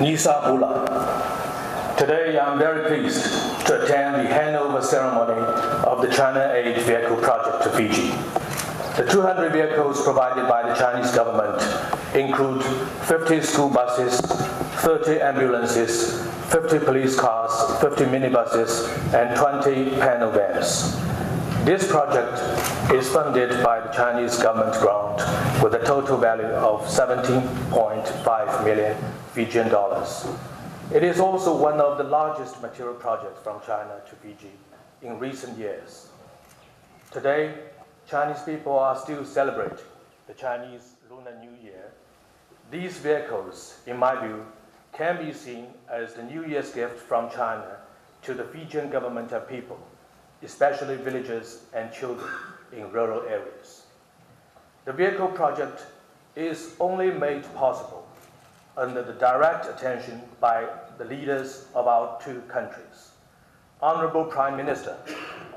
Nisa Bula. Today, I'm very pleased to attend the handover ceremony of the China Aid Vehicle Project to Fiji. The 200 vehicles provided by the Chinese government include 50 school buses, 30 ambulances, 50 police cars, 50 minibuses, and 20 panel vans. This project is funded by the Chinese government grant with a total value of 17.5 million Fijian dollars. It is also one of the largest material projects from China to Fiji in recent years. Today, Chinese people are still celebrating the Chinese Lunar New Year. These vehicles, in my view, can be seen as the New Year's gift from China to the Fijian government and people, especially villagers and children in rural areas. The vehicle project is only made possible under the direct attention by the leaders of our two countries. Honorable Prime Minister,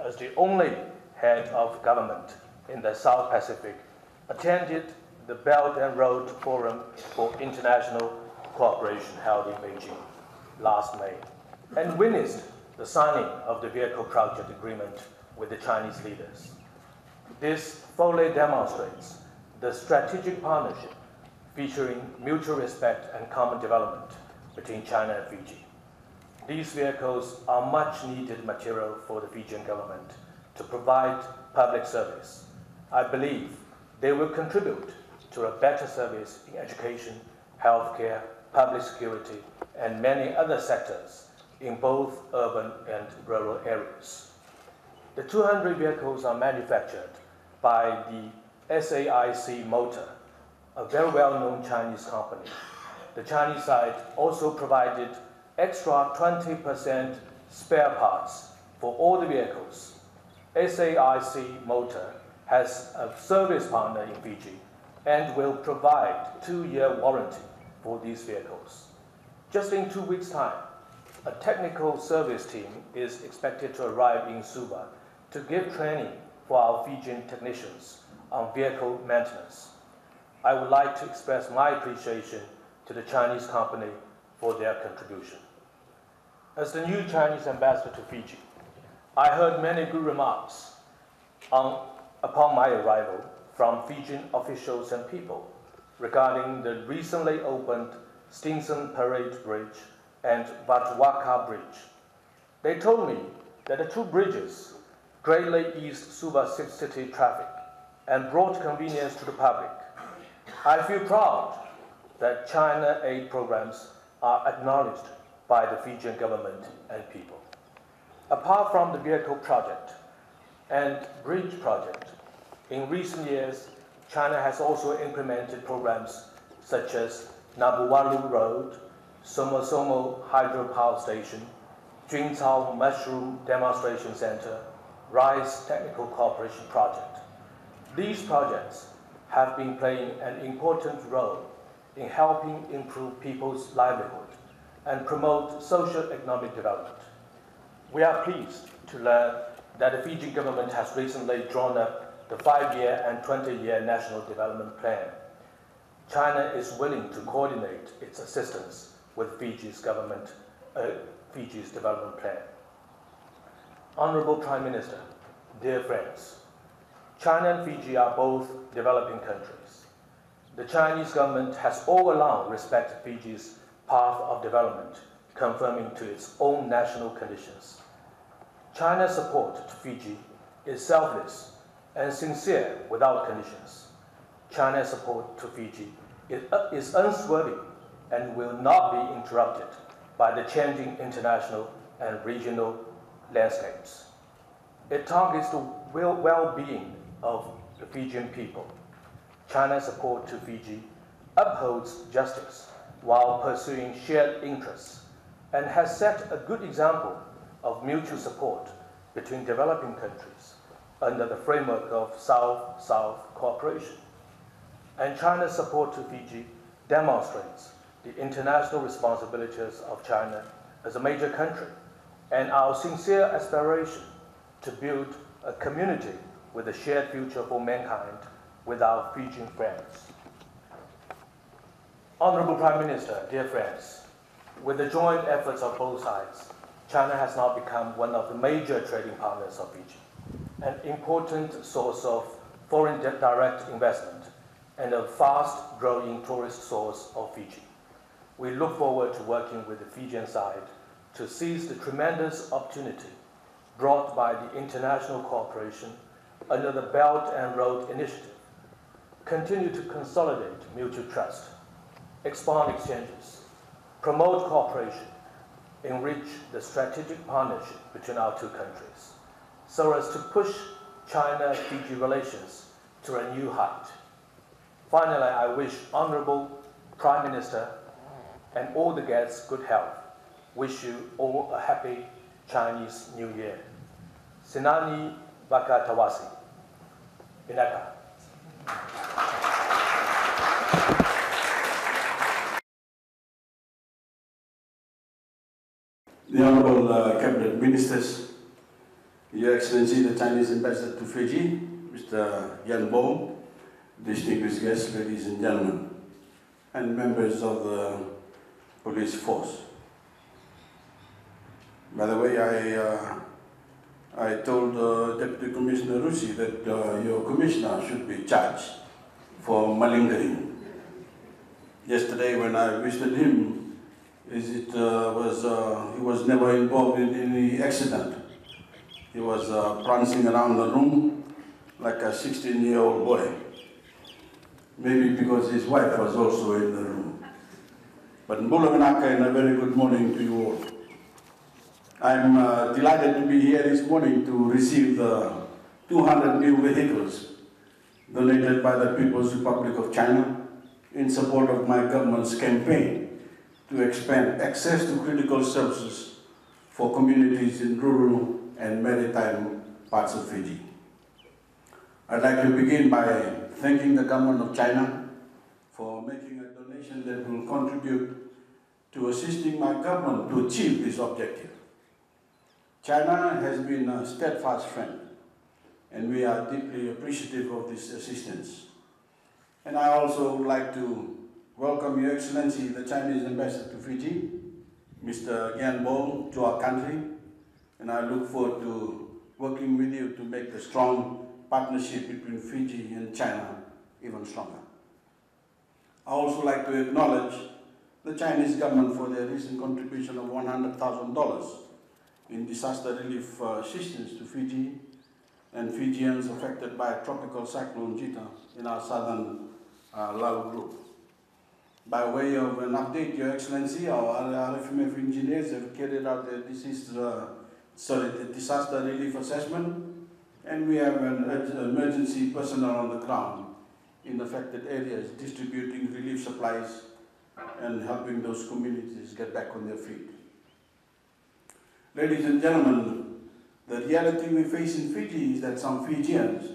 as the only head of government in the South Pacific, attended the Belt and Road Forum for International Cooperation held in Beijing last May and witnessed the signing of the vehicle project agreement with the Chinese leaders. This fully demonstrates the strategic partnership featuring mutual respect and common development between China and Fiji. These vehicles are much needed material for the Fijian government to provide public service. I believe they will contribute to a better service in education, healthcare, public security, and many other sectors in both urban and rural areas. The 200 vehicles are manufactured by the SAIC Motor, a very well-known Chinese company. The Chinese side also provided extra 20% spare parts for all the vehicles. SAIC Motor has a service partner in Fiji and will provide 2-year warranty for these vehicles. Just in 2 weeks' time, a technical service team is expected to arrive in Suva to give training for our Fijian technicians on vehicle maintenance. I would like to express my appreciation to the Chinese company for their contribution. As the new Chinese ambassador to Fiji, I heard many good remarks upon my arrival from Fijian officials and people regarding the recently opened Stinson Parade Bridge and Watuwaka Bridge. They told me that the two bridges greatly eased Suva city traffic and brought convenience to the public. I feel proud that China aid programs are acknowledged by the Fijian government and people. Apart from the vehicle project and bridge project, in recent years, China has also implemented programs such as Nabuwalu Road, Somo Hydropower Station, Juncao Mushroom Demonstration Center, Rice Technical Cooperation Project. These projects have been playing an important role in helping improve people's livelihood and promote socio-economic development. We are pleased to learn that the Fijian government has recently drawn up the 5-year and 20-year National Development Plan. China is willing to coordinate its assistance with Fiji's development plan. Honorable Prime Minister, dear friends, China and Fiji are both developing countries. The Chinese government has all along respected Fiji's path of development, conforming to its own national conditions. China's support to Fiji is selfless and sincere without conditions. China's support to Fiji is unswerving and will not be interrupted by the changing international and regional landscapes. It targets the well-being of the Fijian people. China's support to Fiji upholds justice while pursuing shared interests and has set a good example of mutual support between developing countries under the framework of South-South cooperation. And China's support to Fiji demonstrates the international responsibilities of China as a major country and our sincere aspiration to build a community with a shared future for mankind with our Fijian friends. Honorable Prime Minister, dear friends, With the joint efforts of both sides, China has now become one of the major trading partners of Fiji, an important source of foreign direct investment, and a fast-growing tourist source of Fiji. We look forward to working with the Fijian side to seize the tremendous opportunity brought by the international cooperation under the Belt and Road Initiative, continue to consolidate mutual trust, expand exchanges, promote cooperation, enrich the strategic partnership between our two countries, so as to push China-Fiji relations to a new height. Finally, I wish Honorable Prime Minister and all the guests good health. Wish you all a happy Chinese New Year. Sinani Bakatawasi. Inaka. The Honorable Cabinet Ministers, Your Excellency the Chinese Ambassador to Fiji, Mr. Yan Bo, distinguished guests, ladies and gentlemen, and members of the police force. By the way, I told Deputy Commissioner Rusi that your commissioner should be charged for malingering. Yesterday when I visited him, he was never involved in any accident. He was prancing around the room like a 16-year-old boy. Maybe because his wife was also in the room. But Mbulamanaka, and a very good morning to you all. I'm delighted to be here this morning to receive the 200 new vehicles donated by the People's Republic of China in support of my government's campaign to expand access to critical services for communities in rural and maritime parts of Fiji. I'd like to begin by thanking the government of China for making a donation that will contribute to assisting my government to achieve this objective. China has been a steadfast friend, and we are deeply appreciative of this assistance. And I also would like to welcome Your Excellency, the Chinese Ambassador to Fiji, Mr. Yan Bo, to our country, and I look forward to working with you to make the strong partnership between Fiji and China even stronger. I also like to acknowledge the Chinese government for their recent contribution of $100,000 in disaster relief assistance to Fiji and Fijians affected by Tropical Cyclone Gita in our southern Lau group. By way of an update, Your Excellency, our RFMF engineers have carried out the disaster relief assessment, and we have an emergency personnel on the ground in affected areas distributing relief supplies and helping those communities get back on their feet. Ladies and gentlemen, the reality we face in Fiji is that some Fijians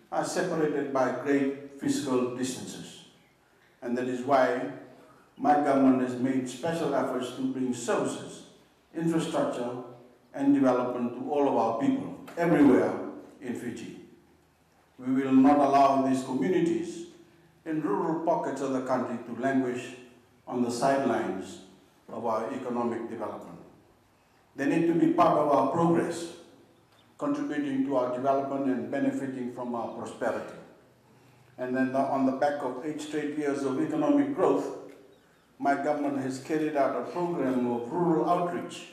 are separated by great physical distances. And that is why my government has made special efforts to bring services, infrastructure, and development to all of our people, everywhere in Fiji. We will not allow these communities in rural pockets of the country to languish on the sidelines of our economic development. They need to be part of our progress, contributing to our development and benefiting from our prosperity. And then on the back of 8 straight years of economic growth, my government has carried out a program of rural outreach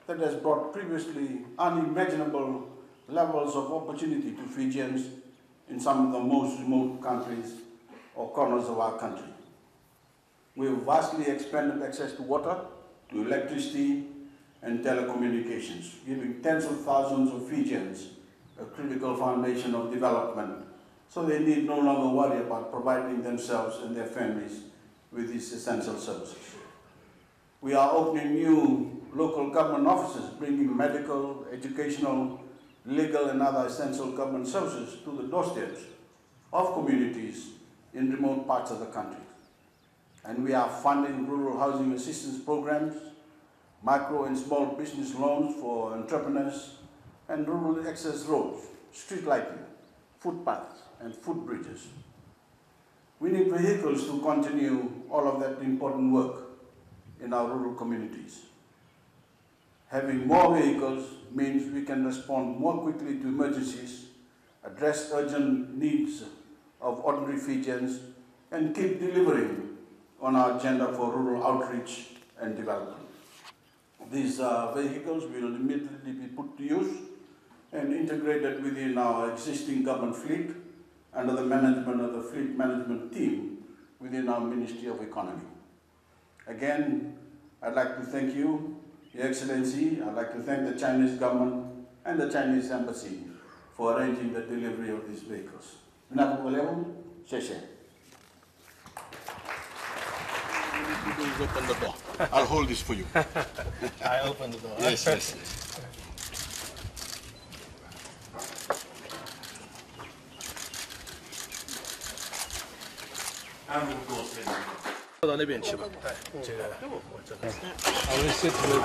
that has brought previously unimaginable levels of opportunity to Fijians in some of the most remote countries or corners of our country. We have vastly expanded access to water, to electricity, and telecommunications, giving tens of thousands of Fijians a critical foundation of development, so they need no longer worry about providing themselves and their families with these essential services. We are opening new local government offices, bringing medical, educational, legal, and other essential government services to the doorsteps of communities in remote parts of the country. And we are funding rural housing assistance programs, micro and small business loans for entrepreneurs, and rural access roads, street lighting, footpaths, and footbridges. We need vehicles to continue all of that important work. in our rural communities. Having more vehicles means we can respond more quickly to emergencies, address urgent needs of ordinary Fijians, and keep delivering on our agenda for rural outreach and development. These vehicles will immediately be put to use and integrated within our existing government fleet under the management of the fleet management team within our Ministry of Economy. Again, I'd like to thank you, Your Excellency. I'd like to thank the Chinese government and the Chinese embassy for arranging the delivery of these vehicles. Please open the door. I'll hold this for you. I open the door. Yes, yes, yes. 坐到那边去吧。这个我真的。I will sit with the